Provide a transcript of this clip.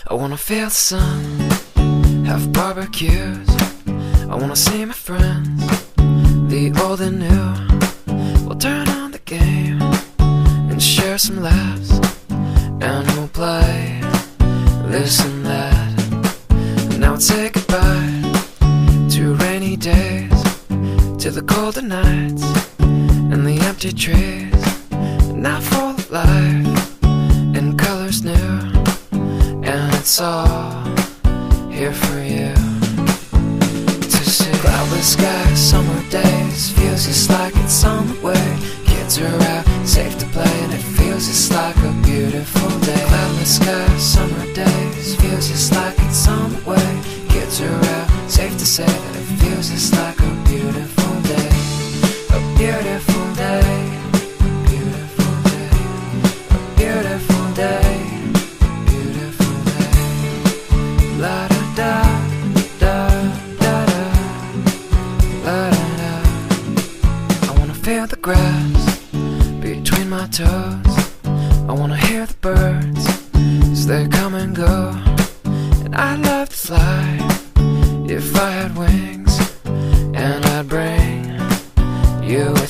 I wanna feel the sun, have barbecues. I wanna see my friends, the old and new. We'll turn on the game and share some laughs, and we'll play this and that. And now we'll say goodbye to rainy days, to the colder nights and the empty trees. Now full of life and colors new, and it's all here for you to see. Cloudless skies, summer days, feels just like it's on the way. Kids are out, safe to play, and it feels just like a beautiful day. Cloudless skies, summer days, feels just like it's on the way. Kids are out, safe to say that it feels just like a beautiful day. A beautiful day, a beautiful day, a beautiful day, beautiful day. La da da da da da, la da da. I wanna feel the grass between my toes. I wanna hear the birds as they come and go. And I'd love to fly if I had wings, and I'd bring you with me.